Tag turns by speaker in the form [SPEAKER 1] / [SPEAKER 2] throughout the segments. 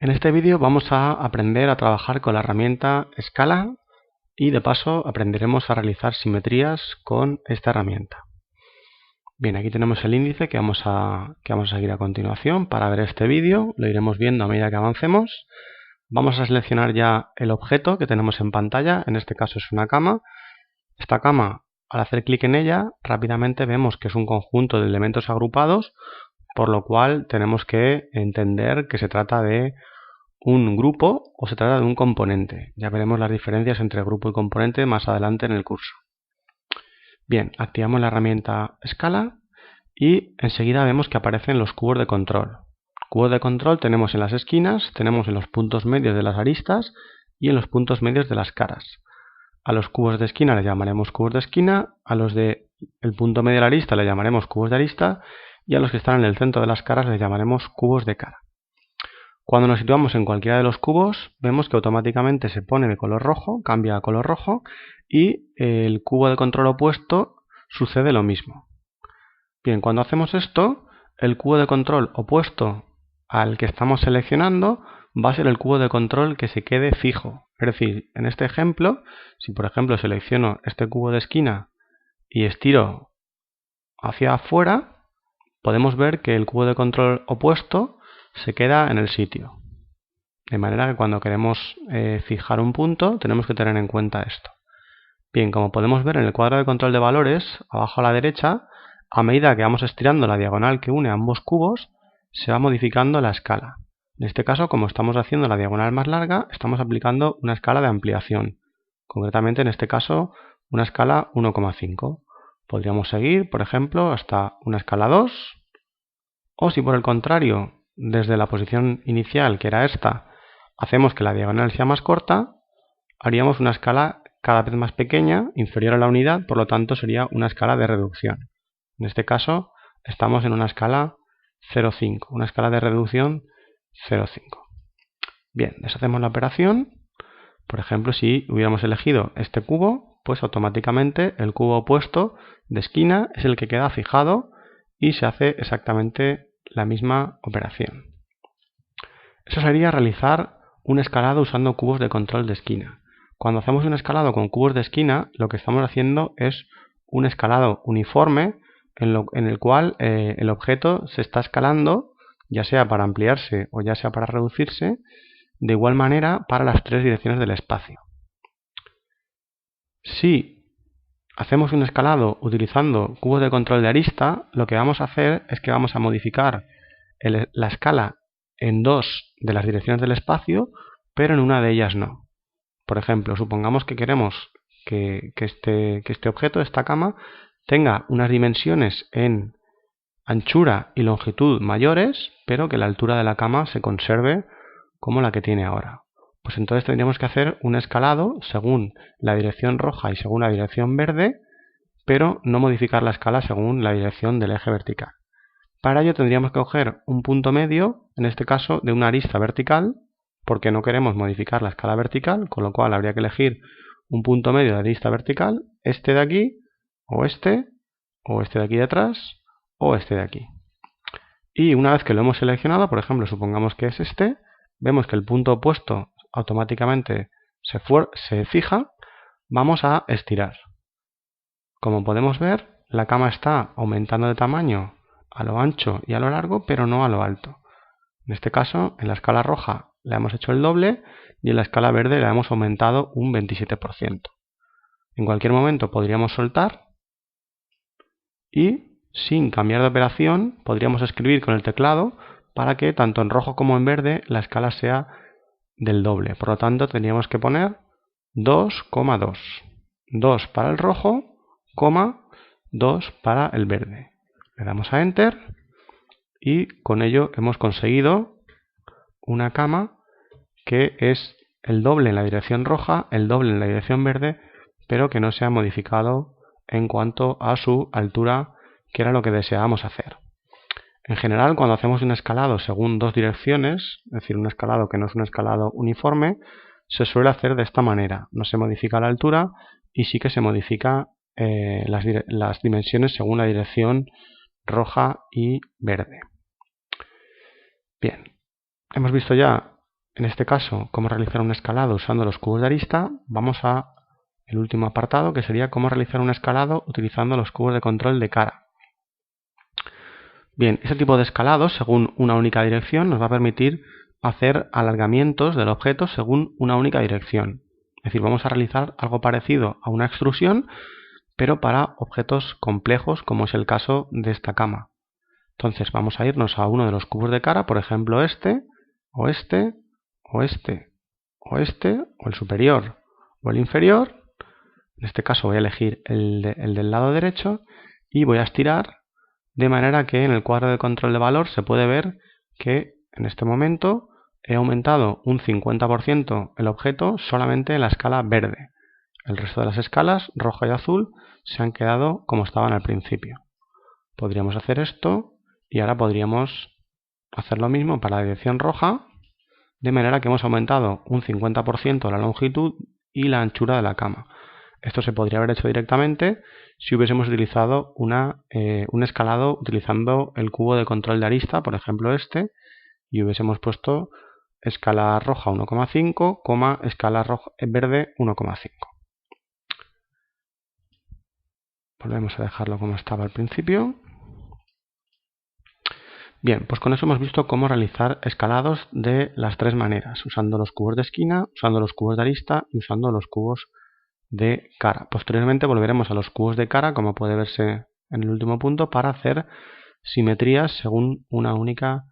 [SPEAKER 1] En este vídeo vamos a aprender a trabajar con la herramienta Scala y de paso aprenderemos a realizar simetrías con esta herramienta. Bien, aquí tenemos el índice que vamos a seguir a continuación para ver este vídeo. Lo iremos viendo a medida que avancemos. Vamos a seleccionar ya el objeto que tenemos en pantalla, en este caso es una cama. Esta cama, al hacer clic en ella, rápidamente vemos que es un conjunto de elementos agrupados, por lo cual tenemos que entender que se trata de un grupo o se trata de un componente. Ya veremos las diferencias entre grupo y componente más adelante en el curso. Bien, activamos la herramienta Scala y enseguida vemos que aparecen los cubos de control. Cubos de control tenemos en las esquinas, tenemos en los puntos medios de las aristas y en los puntos medios de las caras. A los cubos de esquina les llamaremos cubos de esquina, a los del punto medio de la arista les llamaremos cubos de arista y a los que están en el centro de las caras les llamaremos cubos de cara. Cuando nos situamos en cualquiera de los cubos, vemos que automáticamente se pone de color rojo, cambia a color rojo, y el cubo de control opuesto sucede lo mismo. Bien, cuando hacemos esto, el cubo de control opuesto al que estamos seleccionando va a ser el cubo de control que se quede fijo. Es decir, en este ejemplo, si por ejemplo selecciono este cubo de esquina y estiro hacia afuera, podemos ver que el cubo de control opuesto se queda en el sitio. De manera que cuando queremos fijar un punto, tenemos que tener en cuenta esto. Bien, como podemos ver en el cuadro de control de valores, abajo a la derecha, a medida que vamos estirando la diagonal que une ambos cubos, se va modificando la escala. En este caso, como estamos haciendo la diagonal más larga, estamos aplicando una escala de ampliación. Concretamente, en este caso, una escala 1,5. Podríamos seguir, por ejemplo, hasta una escala 2. O si por el contrario, desde la posición inicial, que era esta, hacemos que la diagonal sea más corta, haríamos una escala cada vez más pequeña, inferior a la unidad, por lo tanto sería una escala de reducción. En este caso estamos en una escala 0,5, una escala de reducción 0,5. Bien, deshacemos la operación. Por ejemplo, si hubiéramos elegido este cubo, pues automáticamente el cubo opuesto de esquina es el que queda fijado y se hace exactamente la misma operación. Eso sería realizar un escalado usando cubos de control de esquina. Cuando hacemos un escalado con cubos de esquina, lo que estamos haciendo es un escalado uniforme en el cual el objeto se está escalando, ya sea para ampliarse o ya sea para reducirse, de igual manera para las tres direcciones del espacio. Si hacemos un escalado utilizando cubos de control de arista, lo que vamos a hacer es que vamos a modificar la escala en dos de las direcciones del espacio, pero en una de ellas no. Por ejemplo, supongamos que queremos que este objeto, esta cama, tenga unas dimensiones en anchura y longitud mayores, pero que la altura de la cama se conserve como la que tiene ahora. Pues entonces tendríamos que hacer un escalado según la dirección roja y según la dirección verde, pero no modificar la escala según la dirección del eje vertical. Para ello tendríamos que coger un punto medio, en este caso de una arista vertical, porque no queremos modificar la escala vertical, con lo cual habría que elegir un punto medio de arista vertical, este de aquí, o este de aquí detrás, o este de aquí. Y una vez que lo hemos seleccionado, por ejemplo, supongamos que es este, vemos que el punto opuesto automáticamente se fija, vamos a estirar. Como podemos ver, la cama está aumentando de tamaño a lo ancho y a lo largo, pero no a lo alto. En este caso, en la escala roja le hemos hecho el doble y en la escala verde le hemos aumentado un 27%. En cualquier momento podríamos soltar y, sin cambiar de operación, podríamos escribir con el teclado para que tanto en rojo como en verde la escala sea del doble. Por lo tanto, tendríamos que poner 2,2. 2 para el rojo, 2 para el verde. Le damos a Enter y con ello hemos conseguido una cama que es el doble en la dirección roja, el doble en la dirección verde, pero que no se ha modificado en cuanto a su altura, que era lo que deseábamos hacer. En general, cuando hacemos un escalado según dos direcciones, es decir, un escalado que no es un escalado uniforme, se suele hacer de esta manera. No se modifica la altura y sí que se modifica las dimensiones según la dirección roja y verde. Bien, hemos visto ya en este caso, cómo realizar un escalado usando los cubos de arista, vamos a el último apartado, que sería cómo realizar un escalado utilizando los cubos de control de cara. Bien, este tipo de escalados, según una única dirección, nos va a permitir hacer alargamientos del objeto según una única dirección. Es decir, vamos a realizar algo parecido a una extrusión, pero para objetos complejos, como es el caso de esta cama. Entonces vamos a irnos a uno de los cubos de cara, por ejemplo este, o este, o este, o este, o el superior, o el inferior. En este caso voy a elegir el del lado derecho y voy a estirar, de manera que en el cuadro de control de valor se puede ver que en este momento he aumentado un 50% el objeto solamente en la escala verde. El resto de las escalas, roja y azul, se han quedado como estaban al principio. Podríamos hacer esto y ahora podríamos hacer lo mismo para la dirección roja, de manera que hemos aumentado un 50% la longitud y la anchura de la cama. Esto se podría haber hecho directamente si hubiésemos utilizado un escalado utilizando el cubo de control de arista, por ejemplo este, y hubiésemos puesto escala roja 1,5, escala verde 1,5. Volvemos a dejarlo como estaba al principio. Bien, pues con eso hemos visto cómo realizar escalados de las tres maneras, usando los cubos de esquina, usando los cubos de arista y usando los cubos de cara. Posteriormente volveremos a los cubos de cara, como puede verse en el último punto, para hacer simetrías según una única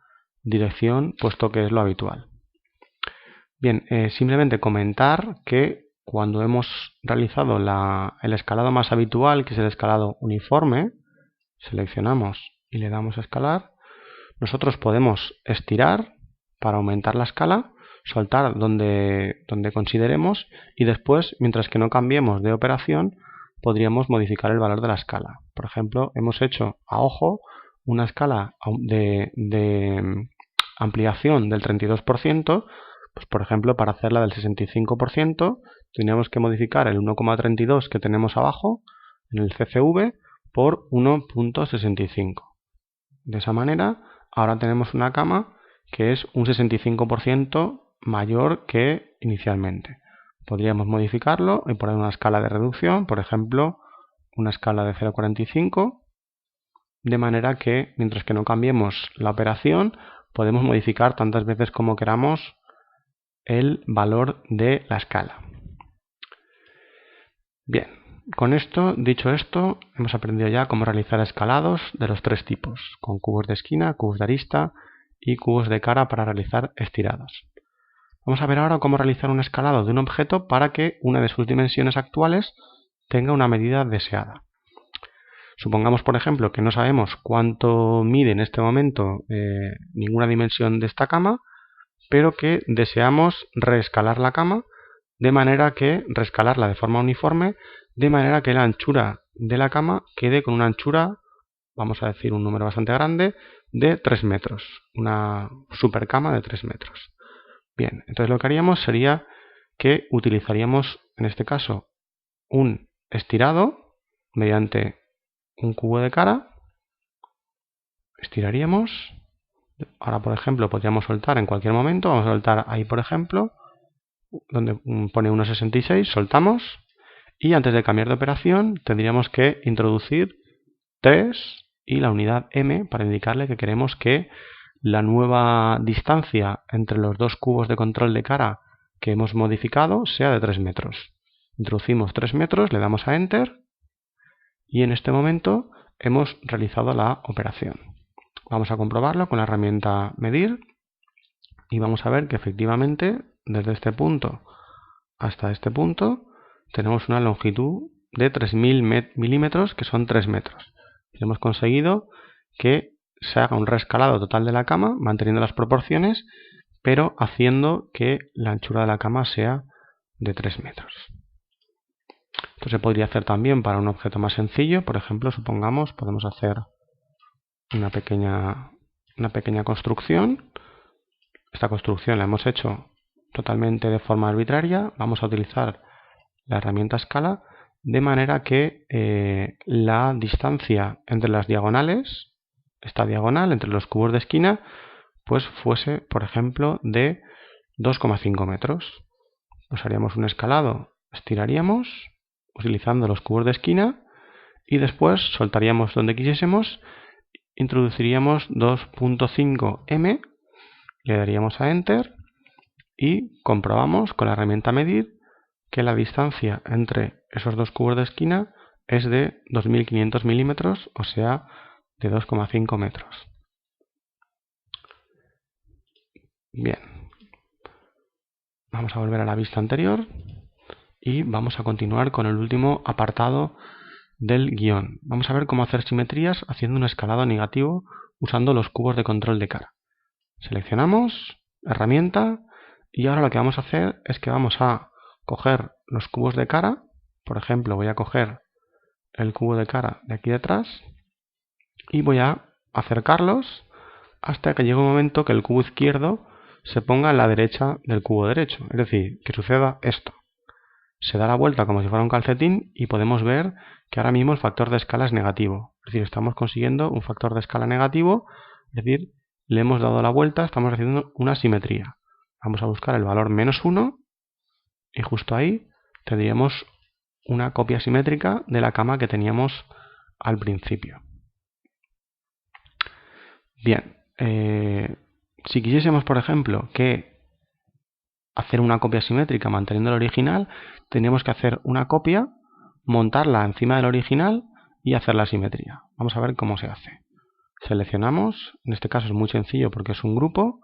[SPEAKER 1] dirección, puesto que es lo habitual. Bien, simplemente comentar que cuando hemos realizado el escalado más habitual, que es el escalado uniforme, seleccionamos y le damos a escalar, nosotros podemos estirar para aumentar la escala, soltar donde consideremos y después, mientras que no cambiemos de operación, podríamos modificar el valor de la escala. Por ejemplo, hemos hecho a ojo una escala de ampliación del 32%, pues por ejemplo, para hacerla del 65%, tendríamos que modificar el 1,32 que tenemos abajo en el CCV por 1,65. De esa manera, ahora tenemos una cama que es un 65% mayor que inicialmente. Podríamos modificarlo y poner una escala de reducción, por ejemplo, una escala de 0,45, de manera que, mientras que no cambiemos la operación, podemos modificar tantas veces como queramos el valor de la escala. Bien, dicho esto, hemos aprendido ya cómo realizar escalados de los tres tipos, con cubos de esquina, cubos de arista y cubos de cara para realizar estirados. Vamos a ver ahora cómo realizar un escalado de un objeto para que una de sus dimensiones actuales tenga una medida deseada. Supongamos, por ejemplo, que no sabemos cuánto mide en este momento ninguna dimensión de esta cama, pero que deseamos reescalar la cama de manera que reescalarla de forma uniforme, de manera que la anchura de la cama quede con una anchura, vamos a decir un número bastante grande, de 3 metros. Una super cama de 3 metros. Bien, entonces lo que haríamos sería que utilizaríamos, en este caso, un estirado mediante un cubo de cara. Estiraríamos. Ahora, por ejemplo, podríamos soltar en cualquier momento. Vamos a soltar ahí, por ejemplo, donde pone 1,66, soltamos. Y antes de cambiar de operación, tendríamos que introducir 3 y la unidad M para indicarle que queremos que la nueva distancia entre los dos cubos de control de cara que hemos modificado sea de 3 metros. Introducimos 3 metros, le damos a Enter y en este momento hemos realizado la operación. Vamos a comprobarlo con la herramienta Medir y vamos a ver que efectivamente desde este punto hasta este punto tenemos una longitud de 3.000 milímetros, que son 3 metros. Y hemos conseguido que se haga un reescalado total de la cama, manteniendo las proporciones, pero haciendo que la anchura de la cama sea de 3 metros. Esto se podría hacer también para un objeto más sencillo. Por ejemplo, supongamos, podemos hacer una pequeña construcción. Esta construcción la hemos hecho totalmente de forma arbitraria. Vamos a utilizar la herramienta escala de manera que la distancia entre las diagonales, esta diagonal entre los cubos de esquina, pues fuese, por ejemplo, de 2,5 metros. Pues haríamos un escalado, estiraríamos utilizando los cubos de esquina y después soltaríamos donde quisiésemos, introduciríamos 2.5 m, le daríamos a Enter y comprobamos con la herramienta medir que la distancia entre esos dos cubos de esquina es de 2500 milímetros, o sea, de 2,5 metros. Bien, vamos a volver a la vista anterior y vamos a continuar con el último apartado del guión. Vamos a ver cómo hacer simetrías haciendo un escalado negativo usando los cubos de control de cara. Seleccionamos herramienta y ahora lo que vamos a hacer es que vamos a coger los cubos de cara. Por ejemplo, voy a coger el cubo de cara de aquí detrás y voy a acercarlos hasta que llegue un momento que el cubo izquierdo se ponga en la derecha del cubo derecho. Es decir, que suceda esto. Se da la vuelta como si fuera un calcetín y podemos ver que ahora mismo el factor de escala es negativo. Es decir, estamos consiguiendo un factor de escala negativo, es decir, le hemos dado la vuelta, estamos haciendo una simetría. Vamos a buscar el valor -1 y justo ahí tendríamos una copia simétrica de la cama que teníamos al principio. Bien, si quisiésemos, por ejemplo, que hacer una copia simétrica manteniendo el original, tendríamos que hacer una copia, montarla encima del original y hacer la simetría. Vamos a ver cómo se hace. Seleccionamos, en este caso es muy sencillo porque es un grupo,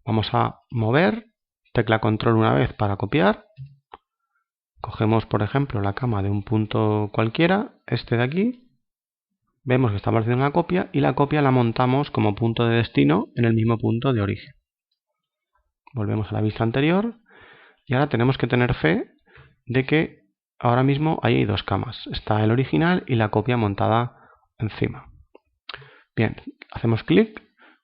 [SPEAKER 1] vamos a mover, tecla control una vez para copiar, cogemos por ejemplo la cama de un punto cualquiera, este de aquí, vemos que estamos haciendo una copia y la copia la montamos como punto de destino en el mismo punto de origen. Volvemos a la vista anterior y ahora tenemos que tener fe de que ahora mismo hay dos camas. Está el original y la copia montada encima. Bien, hacemos clic.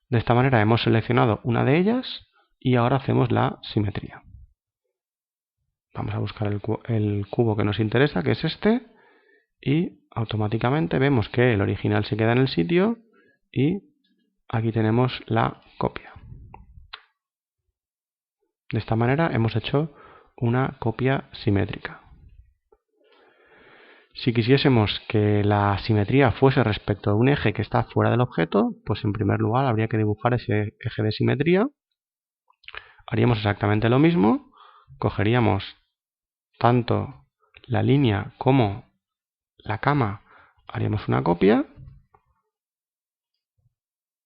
[SPEAKER 1] De esta manera hemos seleccionado una de ellas y ahora hacemos la simetría. Vamos a buscar el cubo que nos interesa, que es este, y automáticamente vemos que el original se queda en el sitio y aquí tenemos la copia. De esta manera hemos hecho una copia simétrica. Si quisiésemos que la simetría fuese respecto a un eje que está fuera del objeto, pues en primer lugar habría que dibujar ese eje de simetría. Haríamos exactamente lo mismo. Cogeríamos tanto la línea como la cama, haríamos una copia.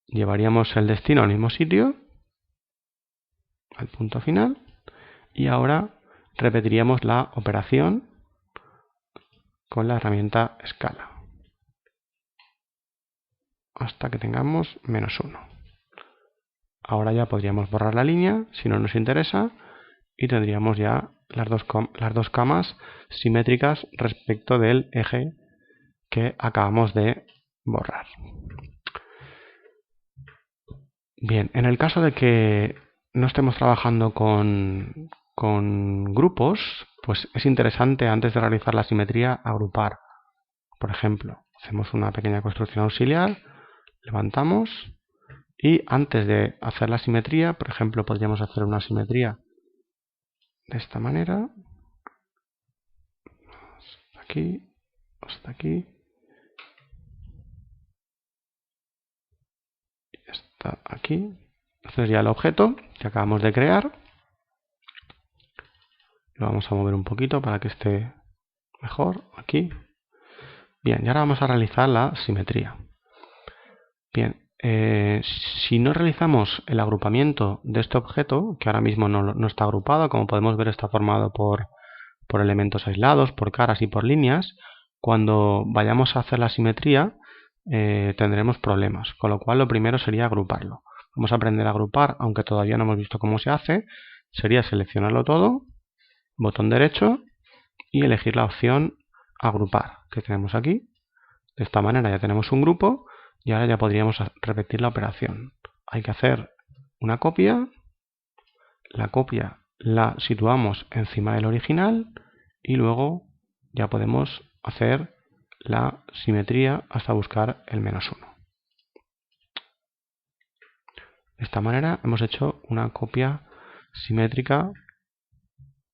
[SPEAKER 1] Llevaríamos el destino al mismo sitio, al punto final. Y ahora repetiríamos la operación con la herramienta escala hasta que tengamos -1. Ahora ya podríamos borrar la línea si no nos interesa y tendríamos ya las dos camas simétricas respecto del eje que acabamos de borrar. Bien, en el caso de que no estemos trabajando con grupos, pues es interesante antes de realizar la simetría agrupar. Por ejemplo, hacemos una pequeña construcción auxiliar, levantamos y antes de hacer la simetría, por ejemplo, podríamos hacer una simetría de esta manera, hasta aquí, y hasta aquí. Este sería el objeto que acabamos de crear. Lo vamos a mover un poquito para que esté mejor aquí. Bien, y ahora vamos a realizar la simetría. Bien, si no realizamos el agrupamiento de este objeto, que ahora mismo no está agrupado, como podemos ver está formado por elementos aislados, por caras y por líneas, cuando vayamos a hacer la simetría tendremos problemas, con lo cual lo primero sería agruparlo. Vamos a aprender a agrupar, aunque todavía no hemos visto cómo se hace. Sería seleccionarlo todo, botón derecho y elegir la opción agrupar que tenemos aquí. De esta manera ya tenemos un grupo y ahora ya podríamos repetir la operación. Hay que hacer una copia, la copia la situamos encima del original y luego ya podemos hacer la simetría hasta buscar el -1. De esta manera hemos hecho una copia simétrica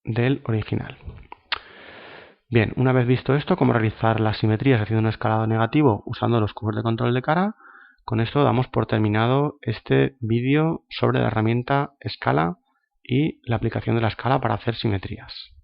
[SPEAKER 1] del original. Bien, una vez visto esto, cómo realizar las simetrías haciendo un escalado negativo usando los cubos de control de cara, con esto damos por terminado este vídeo sobre la herramienta Scala y la aplicación de la escala para hacer simetrías.